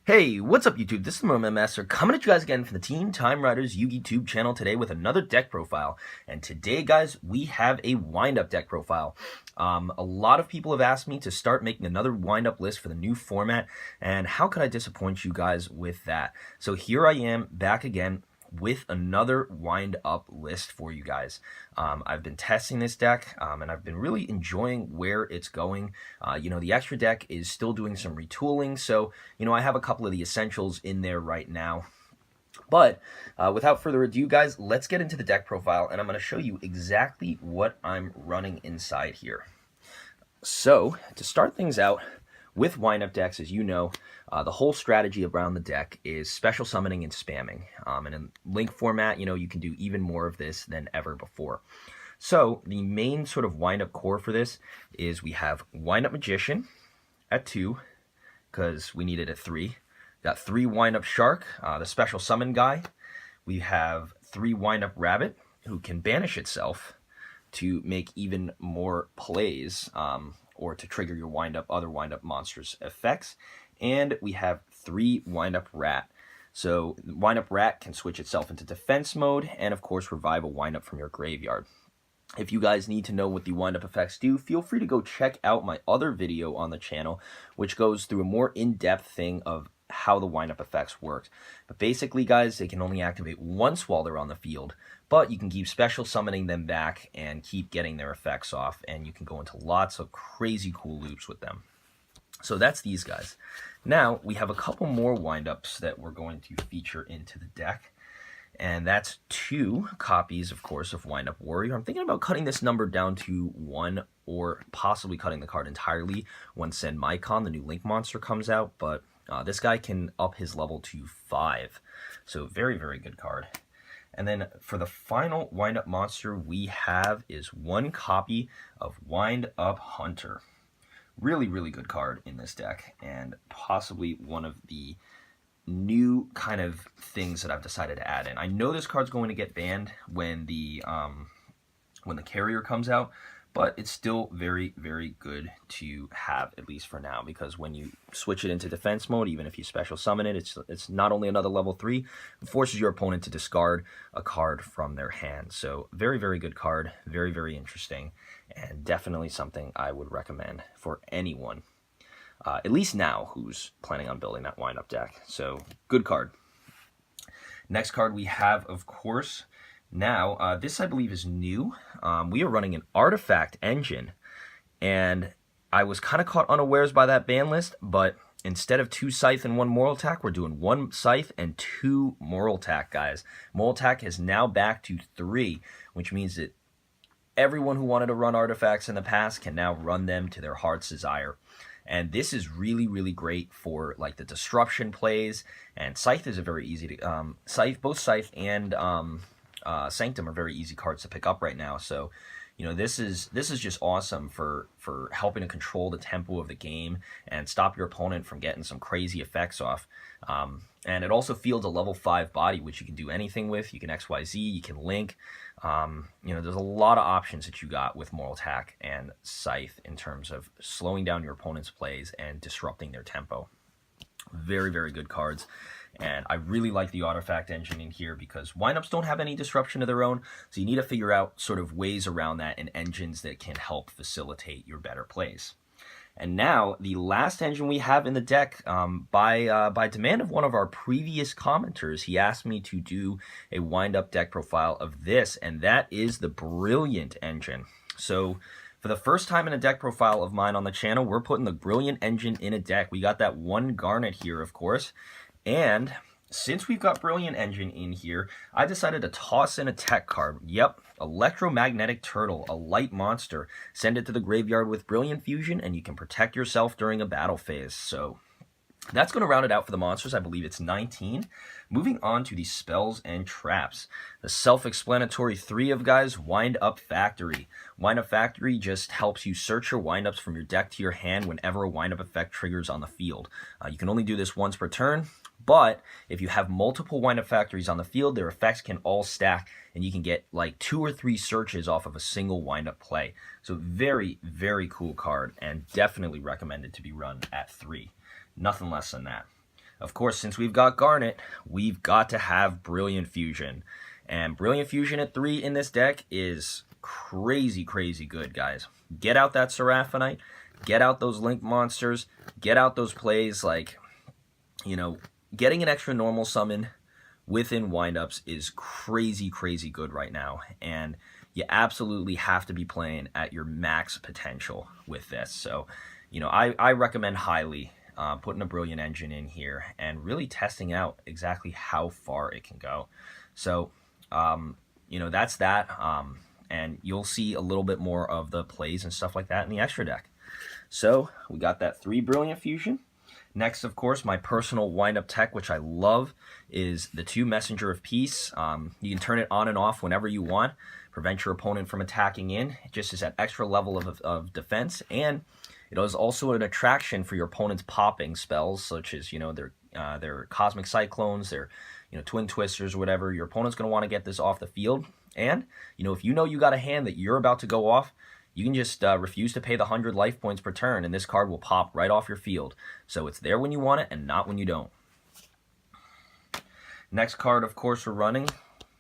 Hey, what's up YouTube? This is the Merman Master coming at you guys again from the Team Time Riders YouTube channel today with another deck profile. And today, guys, we have a wind-up deck profile. A lot of people have asked me to start making another wind-up list for the new format, and how could I disappoint you guys with that? So here I am back again with another wind-up list for you guys. I've been testing this deck, and I've been really enjoying where it's going. The extra deck is still doing some retooling, so, I have a couple of the essentials in there right now. But without further ado, guys, let's get into the deck profile, and I'm going to show you exactly what I'm running inside here. So, to start things out, with wind-up decks, as you know, the whole strategy around the deck is special summoning and spamming. And in Link format, you can do even more of this than ever before. So the main sort of wind-up core for this is we have wind-up Magician at 2, because we needed a 3. Got 3 wind-up Shark, the special summon guy. We have 3 wind-up Rabbit, who can banish itself to make even more plays, or to trigger your other wind-up monsters' effects. And we have 3 wind-up Rat. So wind-up Rat can switch itself into defense mode, and of course revive a wind-up from your graveyard. If you guys need to know what the wind-up effects do, feel free to go check out my other video on the channel, which goes through a more in-depth thing of how the wind-up effects work. But basically, guys, they can only activate once while they're on the field, but you can keep special summoning them back and keep getting their effects off, and you can go into lots of crazy cool loops with them. So that's these guys. Now, we have a couple more wind-ups that we're going to feature into the deck, and that's 2 copies, of course, of Wind-Up Warrior. I'm thinking about cutting this number down to 1, or possibly cutting the card entirely when Zenmaicon, the new Link monster, comes out, but this guy can up his level to 5. So very, very good card. And then for the final wind-up monster we have is 1 copy of Wind-Up Hunter. Really, really good card in this deck, and possibly one of the new kind of things that I've decided to add in. I know this card's going to get banned when the carrier comes out, but it's still very, very good to have, at least for now, because when you switch it into defense mode, even if you special summon it, it's not only another level 3, it forces your opponent to discard a card from their hand. So very, very good card, very, very interesting, and definitely something I would recommend for anyone, at least now, who's planning on building that wind-up deck. So good card. Next card we have, of course, now, this I believe is new. We are running an artifact engine, and I was kind of caught unawares by that ban list, but instead of 2 Scythe and 1 Moral Attack, we're doing 1 Scythe and 2 Moral Attack, guys. Moral Attack is now back to 3, which means that everyone who wanted to run artifacts in the past can now run them to their heart's desire. And this is really, really great for like the disruption plays, and Scythe is a very easy to both Scythe and Sanctum are very easy cards to pick up right now. So, this is just awesome for helping to control the tempo of the game and stop your opponent from getting some crazy effects off. And it also fields a level 5 body, which you can do anything with. You can XYZ, you can link. There's a lot of options that you got with Moral Attack and Scythe in terms of slowing down your opponent's plays and disrupting their tempo. Very, very good cards. And I really like the artifact engine in here because windups don't have any disruption of their own, so you need to figure out sort of ways around that and engines that can help facilitate your better plays. And now, the last engine we have in the deck, by demand of one of our previous commenters, he asked me to do a wind-up deck profile of this, and that is the Brilliant engine. So, for the first time in a deck profile of mine on the channel, we're putting the Brilliant engine in a deck. We got that 1 Garnet here, of course. And since we've got Brilliant engine in here, I decided to toss in a tech card. Yep, Electromagnetic Turtle, a light monster. Send it to the graveyard with Brilliant Fusion, and you can protect yourself during a battle phase. So that's going to round it out for the monsters. I believe it's 19. Moving on to the spells and traps. The self-explanatory 3 of guys, Wind-Up Factory. Wind-Up Factory just helps you search your wind-ups from your deck to your hand whenever a wind-up effect triggers on the field. You can only do this once per turn, but if you have multiple wind-up factories on the field, their effects can all stack, and you can get like 2 or 3 searches off of a single wind-up play. So very, very cool card, and definitely recommended to be run at 3. Nothing less than that. Of course, since we've got Garnet, we've got to have Brilliant Fusion. And Brilliant Fusion at 3 in this deck is crazy, crazy good, guys. Get out that Seraphonite, get out those Link monsters, get out those plays like, you know, getting an extra normal summon within windups is crazy, crazy good right now. And you absolutely have to be playing at your max potential with this. So, you know, I recommend highly putting a Brilliant Engine in here and really testing out exactly how far it can go. So, you know, that's that. And you'll see a little bit more of the plays and stuff like that in the extra deck. So we got that 3 Brilliant Fusion. Next, of course, my personal wind-up tech, which I love, is the 2 Messenger of Peace. You can turn it on and off whenever you want, prevent your opponent from attacking in. It just is that extra level of defense, and it is also an attraction for your opponent's popping spells, such as, you know, their Cosmic Cyclones, their, you know, Twin Twisters or whatever. Your opponent's going to want to get this off the field, and, you know, if you know you got a hand that you're about to go off, you can just refuse to pay the 100 life points per turn, and this card will pop right off your field. So it's there when you want it and not when you don't. Next card, of course, we're running,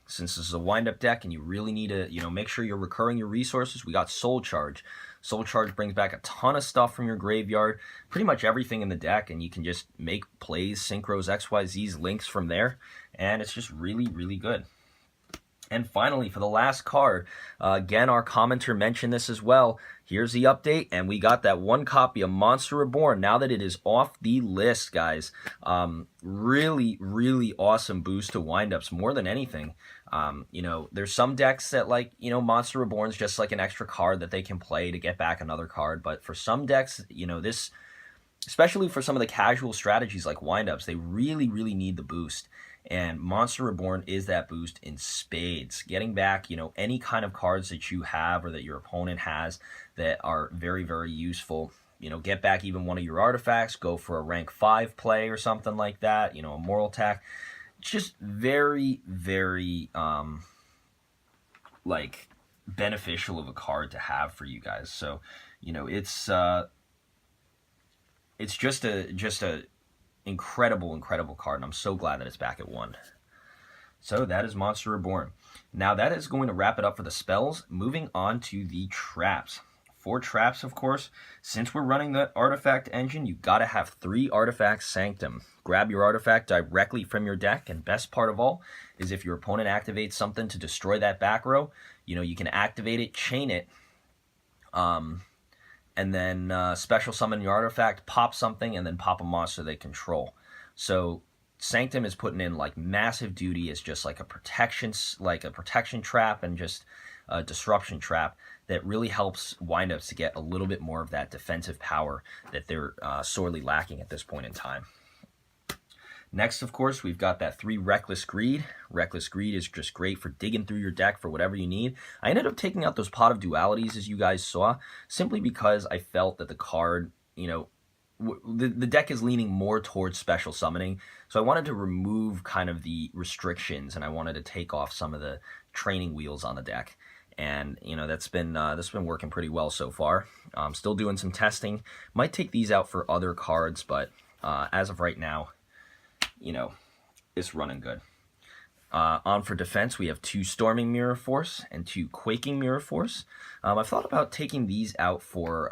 since this is a wind-up deck and you really need to, you know, make sure you're recurring your resources, we got Soul Charge. Soul Charge brings back a ton of stuff from your graveyard, pretty much everything in the deck, and you can just make plays, synchros, XYZs, links from there, and it's just really, really good. And finally, for the last card, again, our commenter mentioned this as well. Here's the update, and we got that 1 copy of Monster Reborn now that it is off the list, guys. Really, really awesome boost to windups, more than anything. You know, there's some decks that, like, you know, Monster Reborn's just like an extra card that they can play to get back another card. But for some decks, you know, this, especially for some of the casual strategies like windups, they really, really need the boost. And Monster Reborn is that boost in spades. Getting back, you know, any kind of cards that you have or that your opponent has that are very, very useful. You know, get back even one of your artifacts, go for a rank 5 play or something like that, you know, a moral attack. It's just very, very, like, beneficial of a card to have for you guys. So, you know, it's just a incredible card, and I'm so glad that it's back at 1. So that is Monster Reborn. Now that is going to wrap it up for the spells. Moving on to the traps. For traps, of course, since we're running the artifact engine, you got to have 3 Artifact Sanctum. Grab your artifact directly from your deck, and best part of all is if your opponent activates something to destroy that back row, you know, you can activate it, chain it, and then special summon your artifact, pop something, and then pop a monster they control. So Sanctum is putting in like massive duty as just like a protection trap and just a disruption trap that really helps windups to get a little bit more of that defensive power that they're sorely lacking at this point in time. Next, of course, we've got that 3 Reckless Greed. Reckless Greed is just great for digging through your deck for whatever you need. I ended up taking out those Pot of Dualities, as you guys saw, simply because I felt that the card, you know, the deck is leaning more towards special summoning. So I wanted to remove kind of the restrictions, and I wanted to take off some of the training wheels on the deck. And, you know, that's been working pretty well so far. I'm still doing some testing. Might take these out for other cards, but as of right now, you know, it's running good. On for defense, we have 2 Storming Mirror Force and 2 Quaking Mirror Force. I've thought about taking these out for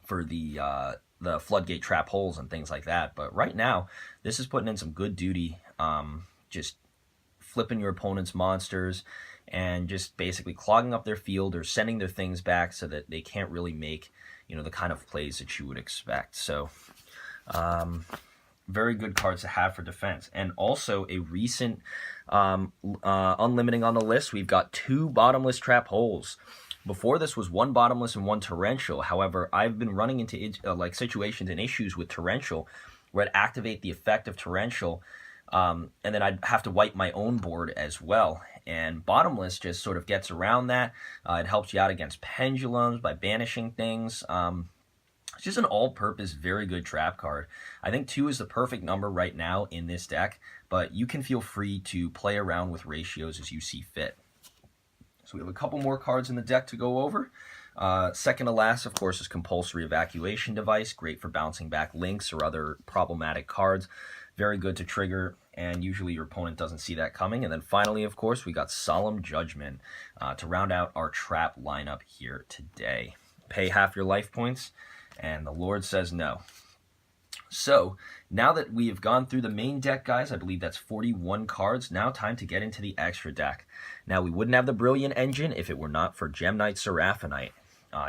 the Floodgate Trap Holes and things like that, but right now, this is putting in some good duty, just flipping your opponent's monsters and just basically clogging up their field or sending their things back so that they can't really make, you know, the kind of plays that you would expect. So, very good cards to have for defense. And also a recent unlimiting on the list, we've got 2 Bottomless Trap Holes. Before this was 1 Bottomless and 1 Torrential. However, I've been running into like situations and issues with Torrential where I'd activate the effect of Torrential, and then I'd have to wipe my own board as well. And Bottomless just sort of gets around that. It helps you out against pendulums by banishing things. It's just an all-purpose, very good trap card. I think 2 is the perfect number right now in this deck, but you can feel free to play around with ratios as you see fit. So we have a couple more cards in the deck to go over. Second to last, of course, is Compulsory Evacuation Device. Great for bouncing back links or other problematic cards. Very good to trigger, and usually your opponent doesn't see that coming. And then finally, of course, we got Solemn Judgment to round out our trap lineup here today. Pay half your life points, and the Lord says no. So, now that we have gone through the main deck, guys, I believe that's 41 cards. Now time to get into the extra deck. Now, we wouldn't have the Brilliant Engine if it were not for Gem Knight Seraphinite.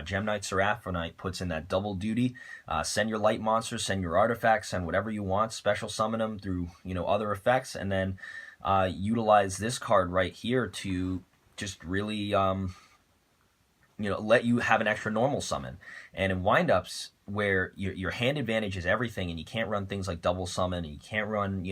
Gem Knight Seraphinite puts in that double duty. Send your light monsters, send your artifacts, send whatever you want, special summon them through, other effects, and then utilize this card right here to just really, let you have an extra normal summon. And in windups, where your hand advantage is everything, and you can't run things like double summon, and you can't run,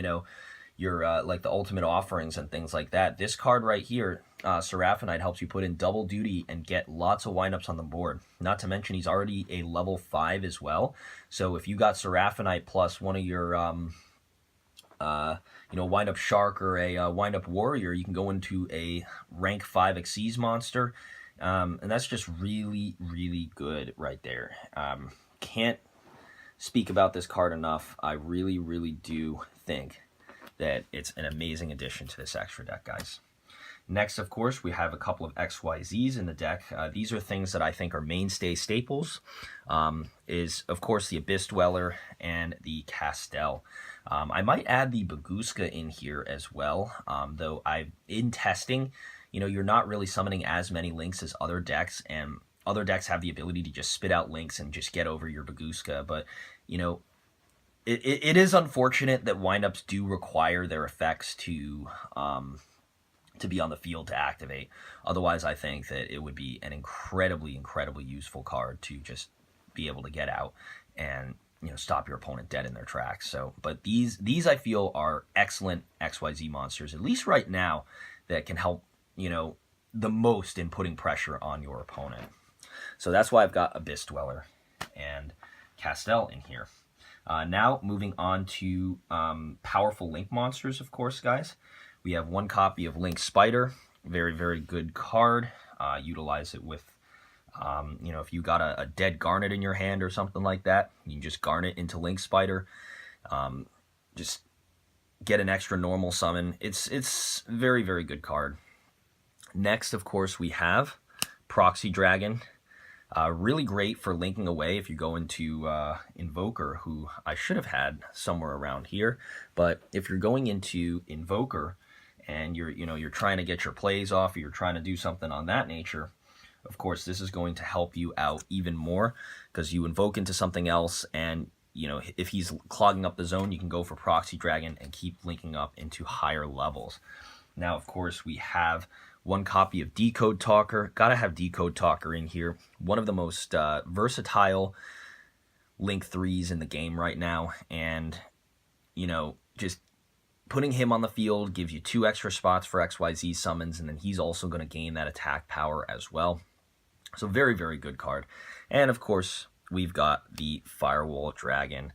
your like the ultimate offerings and things like that. This card right here, Seraphinite, helps you put in double duty and get lots of windups on the board. Not to mention he's already a level 5 as well. So if you got Seraphinite plus one of your windup shark or a windup warrior, you can go into a rank 5 Xyz monster. And that's just really, really good right there. Can't speak about this card enough. I really, really do think that it's an amazing addition to this extra deck, guys. Next, of course, we have a couple of XYZs in the deck. These are things that I think are mainstay staples. Is, of course, the Abyss Dweller and the Castel. I might add the Baguska in here as well, though in testing, you're not really summoning as many links as other decks, and other decks have the ability to just spit out links and just get over your Baguska, but, it is unfortunate that windups do require their effects to be on the field to activate. Otherwise, I think that it would be an incredibly, incredibly useful card to just be able to get out and stop your opponent dead in their tracks. So, but these I feel are excellent XYZ monsters, at least right now, that can help the most in putting pressure on your opponent. So that's why I've got Abyss Dweller and Castel in here. Now, moving on to powerful Link monsters, of course, guys. We have one copy of Link Spider. Very, very good card. Utilize it with, if you got a dead Garnet in your hand or something like that, you can just Garnet into Link Spider. Just get an extra normal summon. It's very, very good card. Next, of course, we have Proxy Dragon. Really great for linking away if you go into Invoker, who I should have had somewhere around here. But if you're going into Invoker and you're trying to get your plays off, or you're trying to do something on that nature, of course, this is going to help you out even more, because you invoke into something else, and if he's clogging up the zone, you can go for Proxy Dragon and keep linking up into higher levels. Now, of course, we have one copy of Decode Talker. Gotta have Decode Talker in here. One of the most versatile Link 3s in the game right now. And, just putting him on the field gives you 2 extra spots for XYZ summons, and then he's also going to gain that attack power as well. So very, very good card. And, of course, we've got the Firewall Dragon.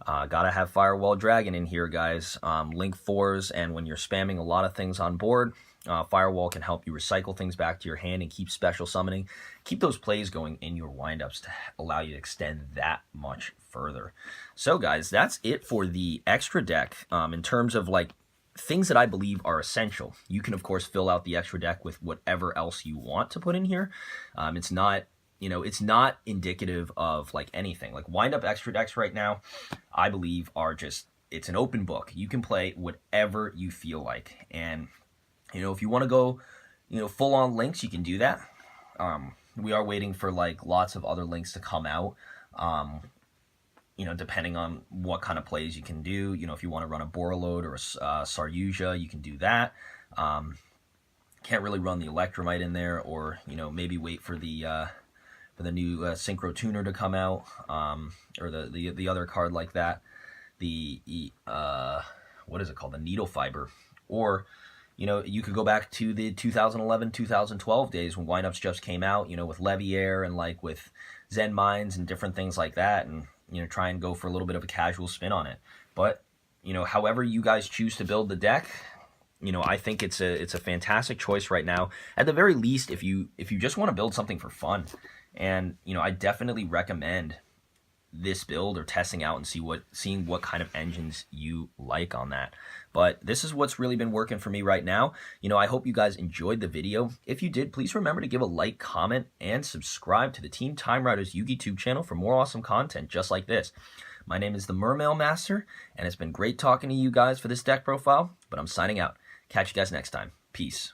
Gotta have Firewall Dragon in here, guys. Link 4s, and when you're spamming a lot of things on board, Firewall can help you recycle things back to your hand and keep special summoning. Keep those plays going in your windups to allow you to extend that much further. So, guys, that's it for the extra deck. In terms of, things that I believe are essential, you can, of course, fill out the extra deck with whatever else you want to put in here. It's not... it's not indicative of anything. Wind-up extra decks right now, I believe, are just, it's an open book. You can play whatever you feel like. And, if you want to go, full-on links, you can do that. We are waiting for, lots of other links to come out, depending on what kind of plays you can do. If you want to run a Borreload or a Saryuja, you can do that. Can't really run the Electromite in there, or, maybe wait for the new Synchro Tuner to come out, or the other card like that, what is it called, the Needle Fiber, or you could go back to the 2011-2012 days when windups just came out, with Leviair and with Zenmaicon and different things like that, and try and go for a little bit of a casual spin on it. But however you guys choose to build the deck, I think it's a fantastic choice right now. At the very least, if you just want to build something for fun, And I definitely recommend this build or testing out and seeing what kind of engines you like on that. But this is what's really been working for me right now. I hope you guys enjoyed the video. If you did, please remember to give a like, comment, and subscribe to the Team Time Riders YouTube channel for more awesome content just like this. My name is the Mermail Master, and it's been great talking to you guys for this deck profile, but I'm signing out. Catch you guys next time. Peace.